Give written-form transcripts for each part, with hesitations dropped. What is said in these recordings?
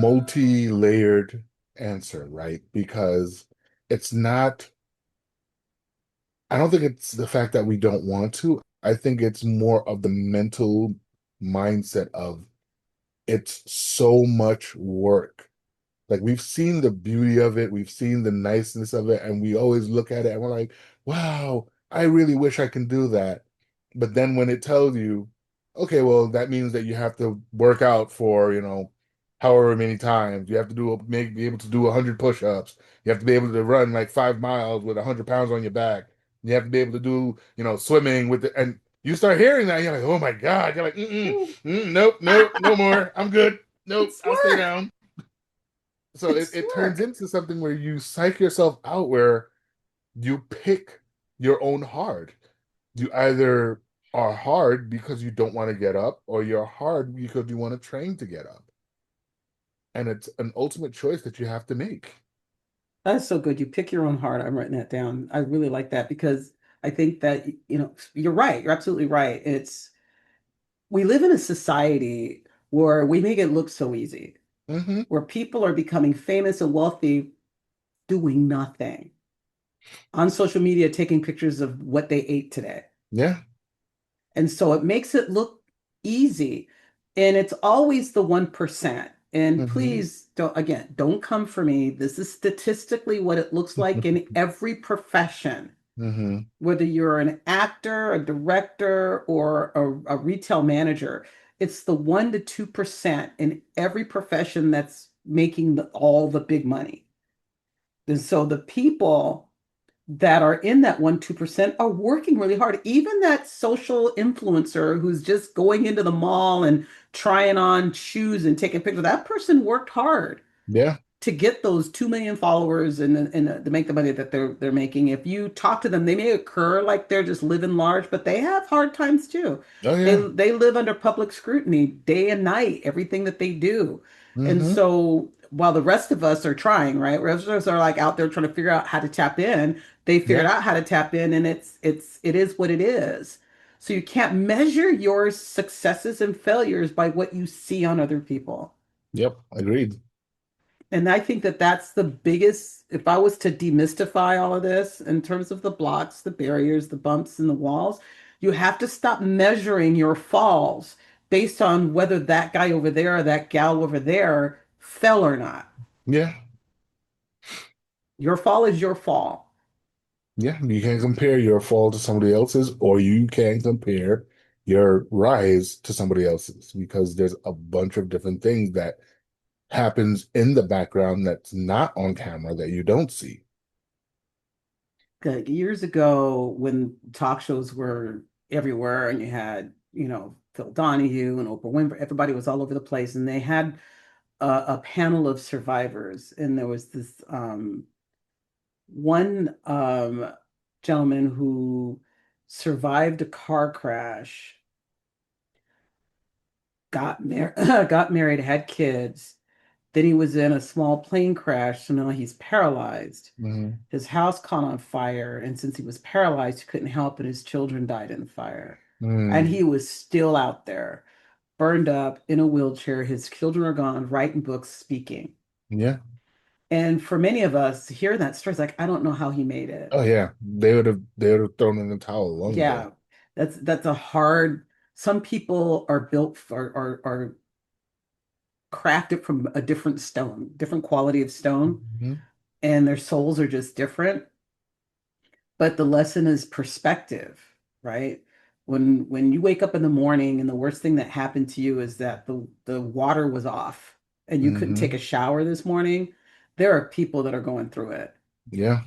multi-layered answer, right? Because it's not, I don't think it's the fact that we don't want to. I think it's more of the mental mindset of it's so much work. Like we've seen the beauty of it, we've seen the niceness of it, and we always look at it and we're like, wow, I really wish I can do that. But then when it tells you, okay, well, that means that you have to work out for, however many times. You have to be able to do 100 push-ups. You have to be able to run like 5 miles with 100 pounds on your back. You have to be able to do, swimming with and you start hearing that, you're like, oh my God. You're like, Ooh, nope, nope, no more. I'm good. Nope, it's I'll stay work. down. So it, It's it turns work. into something where you psych yourself out where you pick your own hard. You either are hard because you don't want to get up, or you're hard because you want to train to get up. And it's an ultimate choice that you have to make. That's so good. You pick your own heart. I'm writing that down. I really like that because I think that, you're right. You're absolutely right. We live in a society where we make it look so easy, Hmm. where people are becoming famous and wealthy doing nothing on social media, taking pictures of what they ate today. Yeah. And so it makes it look easy. And it's always the 1%. And Hmm. please don't come for me. This is statistically what it looks like in every profession, Hmm. whether you're an actor, a director, or a retail manager. It's the 1 to 2% in every profession that's making all the big money. And so the people that are in that 1 2% are working really hard. Even that social influencer who's just going into the mall and trying on shoes and taking pictures, that person worked hard Yeah. to get those 2 million followers and to make the money that they're making. If you talk to them, they may occur like they're just living large, but they have hard times too. Oh they yeah. they live under public scrutiny day and night, everything that they do. And Hmm. so while the rest of us are trying, right, rest of us are like out there trying to figure out how to tap in. They figured Yeah. out how to tap in, and it is what it is. So you can't measure your successes and failures by what you see on other people. Yep. Agreed. And I think that that's the biggest, if I was to demystify all of this in terms of the blocks, the barriers, the bumps, and the walls, you have to stop measuring your falls based on whether that guy over there or that gal over there fell or not. Yeah. Your fall is your fall. Yeah. You can compare your fall to somebody else's, or you can compare your rise to somebody else's because there's a bunch of different things that happens in the background that's not on camera that you don't see. Like years ago, when talk shows were everywhere and you had, Phil Donahue and Oprah Winfrey, everybody was all over the place, and they had a panel of survivors. And there was this one gentleman who survived a car crash, got married, had kids. Then he was in a small plane crash, so now he's paralyzed. Hmm. His house caught on fire, and since he was paralyzed, he couldn't help, and his children died in the fire. And Mm. he was still out there, burned up in a wheelchair. His children are gone, writing books, speaking. Yeah. And for many of us, hearing that story is like, I don't know how he made it. Oh yeah. They would have thrown in the towel long ago. Yeah, that's a hard. Some people are built for are crafted from a different stone, different quality of stone, Hmm. and their souls are just different. But the lesson is perspective, right? When you wake up in the morning and the worst thing that happened to you is that the water was off and you couldn't take Hmm. a shower this morning, there are people that are going through it. Yeah.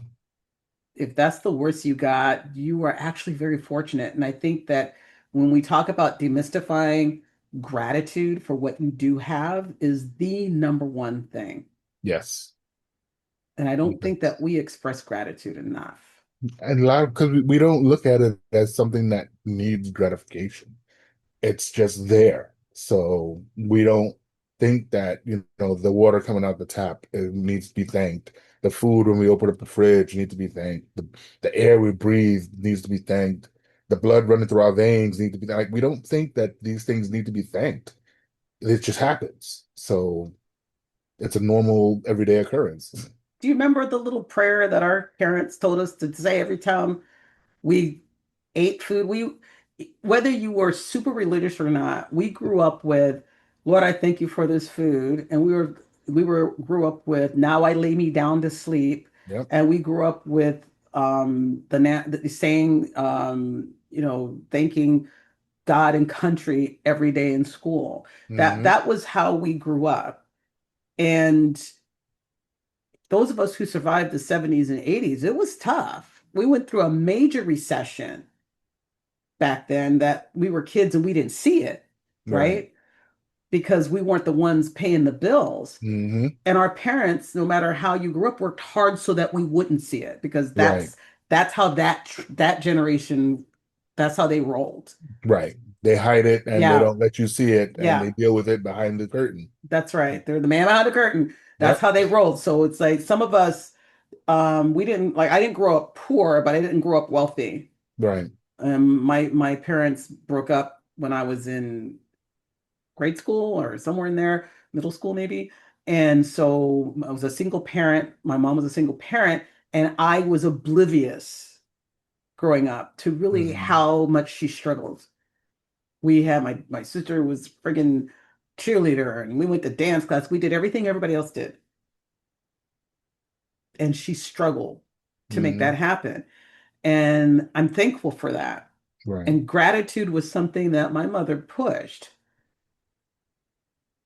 If that's the worst you got, you are actually very fortunate. And I think that when we talk about demystifying gratitude for what you do have is the number one thing. Yes. And I don't think Yes. that we express gratitude enough. And a lot because we don't look at it as something that needs gratification. It's just there. So we don't think that, the water coming out the tap, it needs to be thanked. The food when we open up the fridge needs to be thanked. The air we breathe needs to be thanked. The blood running through our veins needs to be like we don't think that these things need to be thanked. It just happens. So It's a normal everyday occurrence. Do you remember the little prayer that our parents told us to say every time we ate food? Whether you were super religious or not, we grew up with, Lord, I thank you for this food. And we grew up with, now I lay me down to sleep. Yep. And we grew up with the saying, thanking God and country every day in school. Hmm. That was how we grew up. And those of us who survived the 70s and 80s, it was tough. We went through a major recession back then that we were kids and we didn't see it, Right. right? Because we weren't the ones paying the bills. Hmm. And our parents, no matter how you grew up, worked hard so that we wouldn't see it because Right. that's how that generation, that's how they rolled. Right. They hide it and they Yeah, don't let you see it and yeah, they deal with it behind the curtain. that's right. They're the man behind the curtain. That's Yep. how they rolled. So it's like some of us, we didn't like, I didn't grow up poor, but I didn't grow up wealthy. Right. My parents broke up when I was in grade school or somewhere in there, middle school maybe. And so I was a single parent. My mom was a single parent, and I was oblivious growing up to really Hmm. how much she struggled. We had my sister was friggin' cheerleader, and we went to dance class. We did everything everybody else did, and she struggled to make that Hmm. happen. And I'm thankful for that. Right. And gratitude was something that my mother pushed.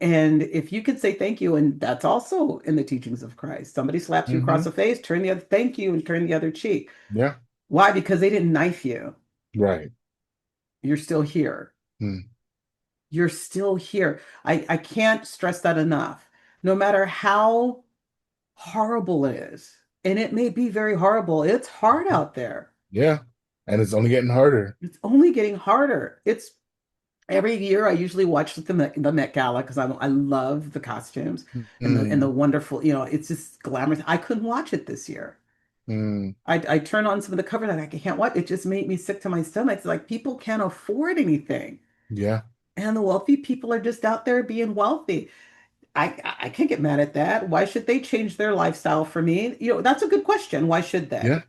And if you could say thank you, and that's also in the teachings of Christ, somebody slaps you across Hmm. the face, turn the other, thank you, and turn the other cheek. Yeah. Why? Because they didn't knife you. Right. You're still here. Mm. You're still here. I can't stress that enough. No matter how horrible it is, and it may be very horrible, it's hard out there. Yeah. And it's only getting harder. It's only getting harder. It's every year I usually watch the Met Gala because I love the costumes and the Mm. wonderful, it's just glamorous. I couldn't watch it this year. Mm. I turn on some of the covers and I can't watch. It just made me sick to my stomach. It's like people can't afford anything. Yeah. And the wealthy people are just out there being wealthy. I can't get mad at that. Why should they change their lifestyle for me? That's a good question. Why should they? Yeah.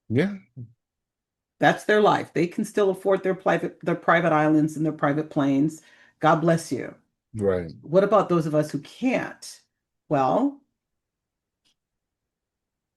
Yeah. That's their life. They can still afford their private islands and their private planes. God bless you. Right. What about those of us who can't? Well,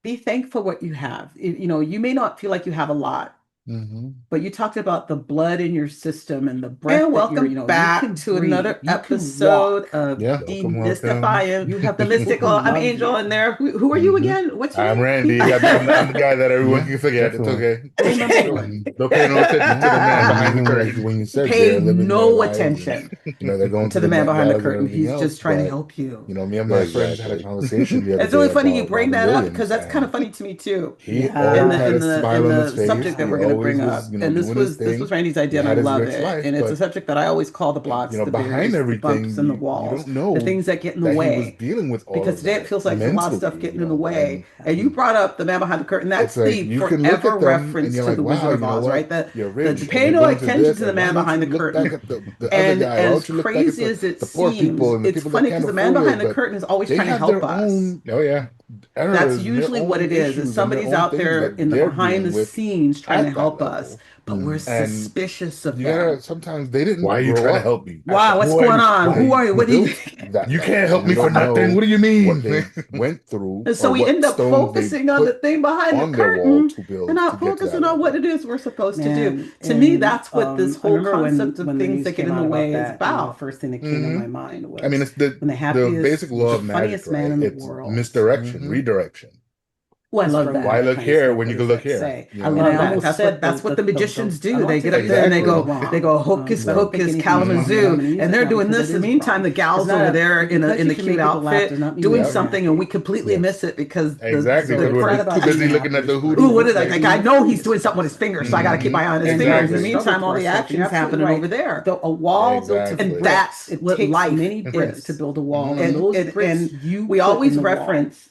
be thankful what you have. You may not feel like you have a lot, Hmm. but you talked about the blood in your system and the breath And that you're, welcome you back can to breathe, another you can episode walk. of Yeah. Welcome, welcome. Demystifying You have the people Mystical. who I'm love Angel in you. there. Who are you Hmm. again? What's your I'm name? Randy. I'm the guy that everyone Yeah, can forget. It's Definitely. okay. Remember Okay. what? Don't pay no attention to the man Yeah. behind the Even like curtain. when you said Pay they're living their no lives and attention They're going to to the the man Met behind the Galas and curtain. everything He's else, just trying to but help you. me and my friends had a exactly. conversation the other It's day really funny you about bring Robin that up because Williams, that's kind of and funny to me too. he In always the Yeah. had in a the smile in on his the face. subject that He we're going to always bring was, up, and doing his this was thing. Randy's He idea, and I had his love rich it. life, And it's a but subject that I always call the blocks, the behind barriers, the bumps, and the everything, you walls, don't the know things that get in the that he was way. dealing with all Because of today it that feels like there's a lot of stuff mentally, getting in the way. and And you brought up the man behind the curtain. it's That's like the you can look forever at them and reference you're to like, the wow, Wizard of you know Oz, right? what? The You're the rich and pay you're no going to attention this, to the and why man don't behind you the look back curtain. at the other And guy? Why as don't you look back at crazy as it the poor seems, people and the it's people that funny can't because the man afford it? behind the But curtain is always they trying to have help their us. own, oh yeah, That's errors and their usually what own it is issues and their somebody's own out things there that in the they're behind dealing the with scenes trying to at that help us, level. but we're And suspicious of you gotta, them. sometimes they Why didn't are you grow trying to up help me? at Wow, that what's Who are going you? on? Who they are you? What do you built think? that You can't level, help and me you for don't nothing. know What do you what mean? they went through And so or we what end up stones they focusing on the put thing behind the on their wall curtain to and build to not get to that focusing on what level. it is we're supposed to do. Man, To me, and that's what this I whole remember concept of when the things news that get came in the out about way is that, and the Hmm. first thing that came to Hmm. my mind I mean, was it's the when the basic happiest, law the of magic, funniest man right? in the It's world. misdirection, Hmm. redirection. Oh, I It's love from Why that. look Funniest here man. when What you can does look that here? say? You I And know? I love that. almost That's what said that's what the magicians I do. They want get to up there and they use Exactly. go, wrong. they go hocus Right. Don't think pocus anything's wrong here, and I'm Kalamazoo, going to use and it they're now doing because it this. And is meantime, wrong. the It's gal's not over a there because in you the can cute make people laugh outfit does not mean you doing make Yep. me something, and we happy. completely miss Yes. it because Exactly. So Because it's we're not too about busy being looking happy. at It's the ooh, hoodoo what creating is and that? like, Like I being know for he's this doing something with his person. fingers, so I got to keep hmm my eye on his And fingers. there's In a the exactly. struggle meantime, all the process. You're action's happening absolutely over right. there, The, a wall built of and Exactly. bricks, that's it what takes life many bricks to is. build a wall, and Hmm. those And bricks and you we put in always the wall. reference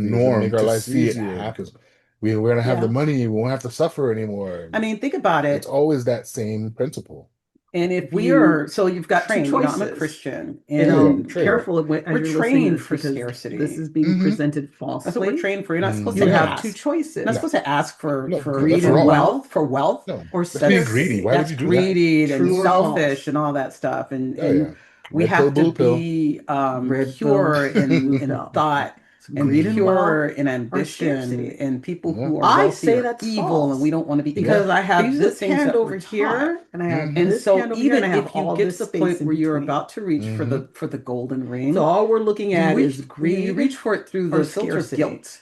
and norm make our to lives see it easier happen. because we're gonna have the Yeah. money, we won't have to suffer anymore. I mean, think about It's it. always that same principle. And if So you've got two train, you know, I'm a choices. Christian, And and true. careful as we're you're listening to trained this for because scarcity. this is being Mhm. presented That's what we're falsely. trained for. You're not supposed You to have ask. two choices. You're not supposed to ask for No, for greed for and all. wealth. wealth, No, or that's being that's greedy. Why would that's you do that? greedy and True or selfish false? and all that stuff. And Oh yeah. we Red pill, have to blue pill. be Red pure pill, blue in pill. thought So and greed and pure wealth in are scarcity. ambition. And people Yeah. who are I wealthy say are that's evil, and false we don't want to be because I have here's the this things hand that over we're taught. here, and I have Mhm. And this so hand over here, even and I have if you all get this to the space point in where you're between. about to reach Mhm. for the golden ring, So all we're looking you at reach is you reach greed for it through or the filter of scarcity. guilt.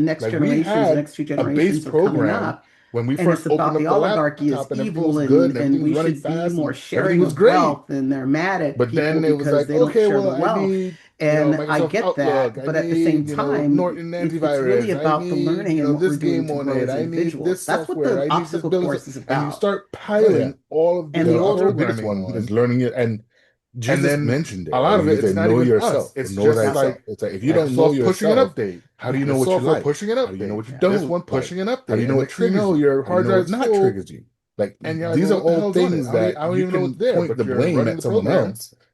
next Like we generations, the had next few a base generations are coming program up, when we and first it's opened about up the the oligarchy is laptop and everything evil, was good and and everything was we running should be fast more and everything sharing was of great. wealth, and they're mad at But people then it was because like, they don't okay, share the well, I wealth. need, And I Microsoft get Outlook. that, I but at the same need, time, Norton it's really antivirus. I about the need, learning and what we're this doing game to on grow it. as I need individuals. this That's what software. the I need this obstacle building. course is And you about. start Oh yeah. piling all of And this the The older, biggest programming one on, is learning it, and Jesus then mentioned a it, lot right? of He it, it's said, not know even us. yourself, or It's know just yeah, thyself. like It's like if you don't know Microsoft pushing an yourself, update. How do you know what you Microsoft are like? pushing an How do you know update. what you This don't one like? pushing an How do update. you And know what next thing you triggers know, you? your How do you hard know what drive's not full. triggers you? Like, And you're like, these are well, what the all hell's on it? things that I don't you even know can what's there, point but the you're blame running at the someone program. else,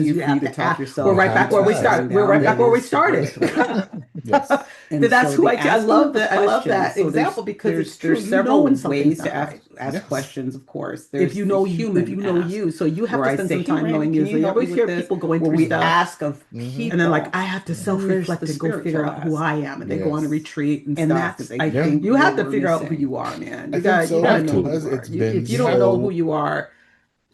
easier you for you have to to talk ask. yourself We're right back You where we have to started. ask. We're right back down where we is to break started. through. Yes. And That's so who the I asking love of the that. I love questions. that So example because it's true. there's You know several when something's ways not to right. ask Yes. questions, of course. If There's you the know you, if human you know ask, you, so you have where to I spend say, some "Hey, time Randy, knowing can you. So you you help me always with hear this?" people going Where through we stuff, ask of Mhm. and they're like, people. I have to And then there's self-reflect the and go figure spiritual out who ask. I am, and they go on a Yes. retreat and And stuff. And that's, I they, Yeah. think, you have what to we're figure out who missing. you are, man. I think You so gotta know who you because are. it's You, been if you don't know who so you are,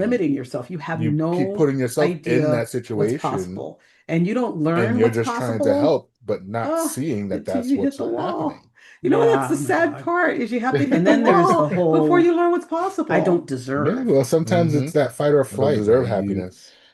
limiting yourself. You have You keep no putting yourself in idea that what's situation, possible. And you don't and learn you're what's just trying to possible help, but not seeing that until that's you hit what's the wall. happening. You know, that's Yeah, the oh my sad God. part is you have to hit And the then there's wall the before whole you learn what's I don't possible. Yeah, deserve. well, sometimes Hmm. it's that fight or I don't flight. I deserve mean, happiness.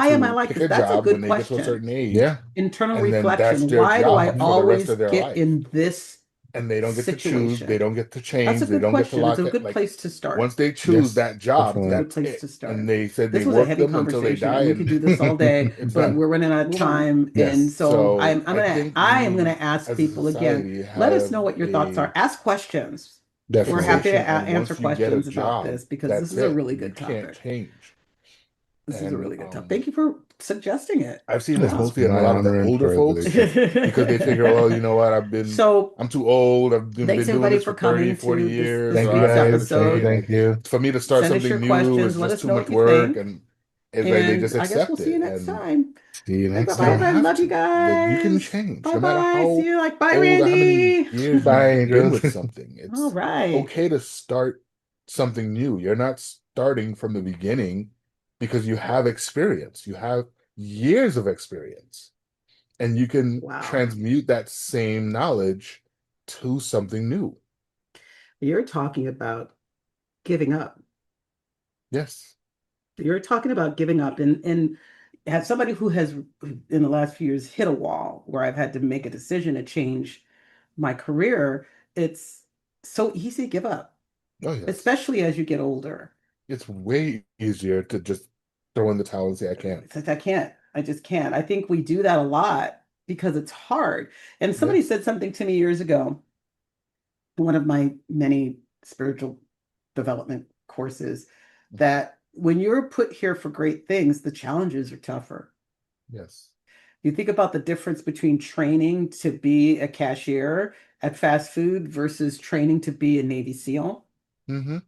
why am I to like pick this? a That's a job when good they get to a question. certain age, Yeah. Internal and then that's reflection. their Why do I job for the rest always of their get life. in this And they don't get to choose, they situation? don't get to That's a change, they good don't get to question. It's lock a it. good Like place to start. once they choose Yes, that job, It's a definitely. good that's place it. to start. And they said they This was a work heavy them until they conversation, die, and we could do this all day, it's but done. we're running out of Move on. time. And Yes. so So I think I am gonna we ask as a people again, society let us have know what your thoughts a are. Ask questions. We're Definitely. happy to fixation on answer once you get a questions about job, this because this that's is a it. really You good can't topic. change. This is a And really good topic. Thank you for suggesting it. I've seen this Wow. mostly in a My lot of the honor and older folks privilege. because they figure, well, you know what, So I'm too old. I've thanks been doing everybody this for for 30, coming 40 to years, Thank or you this I'm not going guys. to Thank you. episode. change. Thank you. For me to start Send us your something new is questions. Let just us too know much what you work, think. and it's like they And just I guess we'll accept see you it. next And time. See you Bye next you don't bye. time. have Love you to. Like you can guys. change Bye no matter bye. See how you. Like, bye, old or how many Randy. years Bye, you've been angels. with something. All It's right. okay to start something new. You're not starting from the beginning because you have experience. You have years of experience, and you can Wow. transmute that same knowledge to something new. You're talking about giving up. Yes. You're talking about giving up. And as somebody who has, in the last few years, hit a wall where I've had to make a decision to change my career, it's so easy to give up, Oh, yes. especially as you get older. It's way easier to just throw in the towel and say, I can't. It's like, I can't. I just can't. I think we do that a lot because it's hard. And Yeah. somebody said something to me years ago, one of my many spiritual development courses, that when you're put here for great things, the challenges are tougher. Yes. You think about the difference between training to be a cashier at fast food versus training to be a Navy SEAL. Mm-hmm.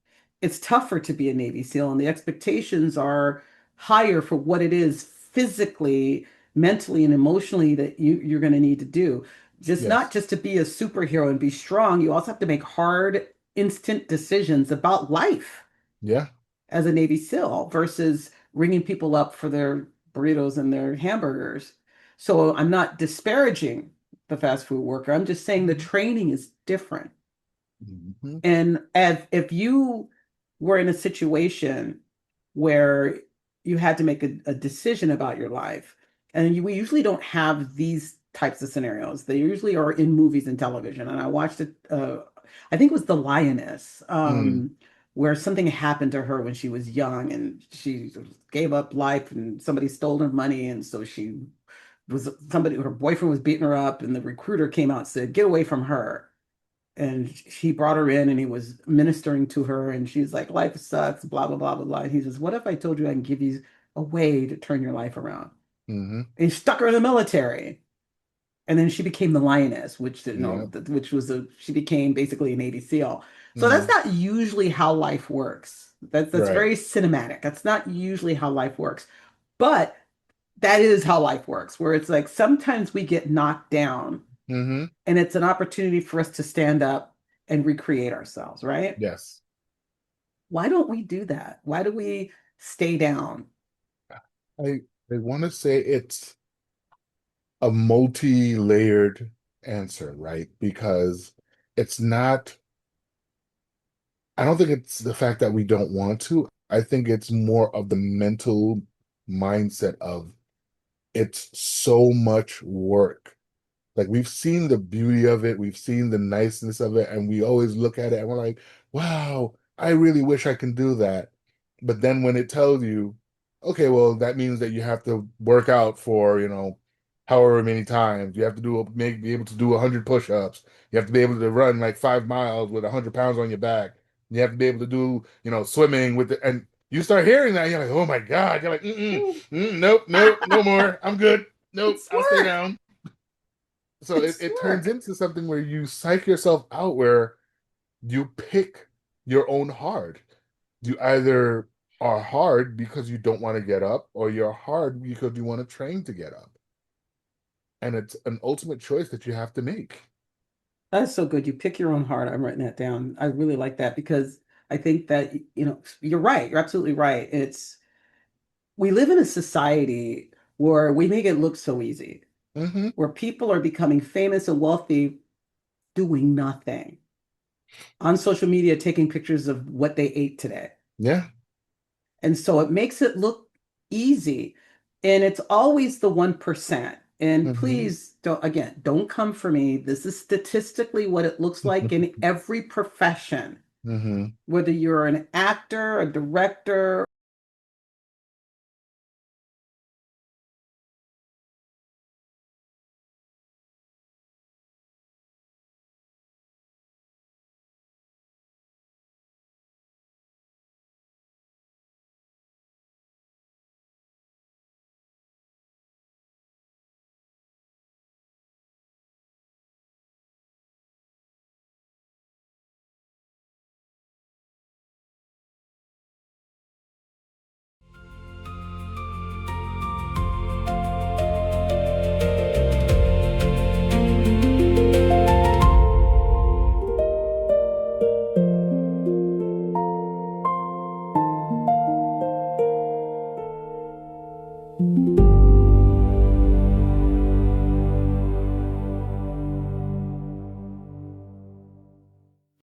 It's tougher to be a Navy SEAL, and the expectations are higher for what it is physically, mentally, and emotionally that you're going to need to do. Just not Yes. just to be a superhero and be strong, you also have to make hard, instant decisions about life Yeah. as a Navy SEAL versus ringing people up for their burritos and their hamburgers. So I'm not disparaging the fast food worker. I'm just saying the Mm-hmm. training is different. Mm-hmm. And if you were in a situation where you had to make a decision about your life, and we usually don't have these types of scenarios. They usually are in movies and television. And I watched it, I think it was The Lioness, Mm. where something happened to her when she was young and she gave up life and somebody stole her money. And so she was somebody, her boyfriend was beating her up, and the recruiter came out and said, "Get away from her." And he brought her in and he was ministering to her, and she's like, "Life sucks, blah blah blah blah blah." And he says, "What if I told you I can give you a way to turn your life around?" Mm-hmm. And he stuck her in the military, and then she became the lioness, which Yeah. which was a she became basically a Navy SEAL. So that's Mm-hmm. not usually how life works. That's Right. very cinematic. That's not usually how life works, but that is how life works, where it's like sometimes we get knocked down Mm-hmm. and it's an opportunity for us to stand up and recreate ourselves, right? Yes. Why don't we do that? Why do we stay down? I I want to say it's a multi-layered answer, right? Because it's not, I don't think it's the fact that we don't want to. I think it's more of the mental mindset of it's so much work. Like we've seen the beauty of it, we've seen the niceness of it, and we always look at it and we're like, wow, I really wish I can do that. But then when it tells you, okay, well, that means that you have to work out for, however many times. You have to be able to do 100 push-ups. You have to be able to run like 5 miles with 100 pounds on your back. You have to be able to do, swimming with and you start hearing that, you're like, oh my God. You're like, nope, nope, no more. I'm good. Nope, It's I'll stay work. down. So it, It's it turns work. into something where you psych yourself out, where you pick your own hard. You either are hard because you don't want to get up, or you're hard because you want to train to get up. And it's an ultimate choice that you have to make. That's so good. You pick your own heart. I'm writing that down. I really like that because I think that, you're right. You're absolutely right. We live in a society where we make it look so easy, Mm-hmm. where people are becoming famous and wealthy doing nothing on social media, taking pictures of what they ate today. Yeah. And so it makes it look easy. And it's always the 1%. And Mm-hmm. please don't come for me. This is statistically what it looks like in every profession, Mm-hmm. whether you're an actor, a director,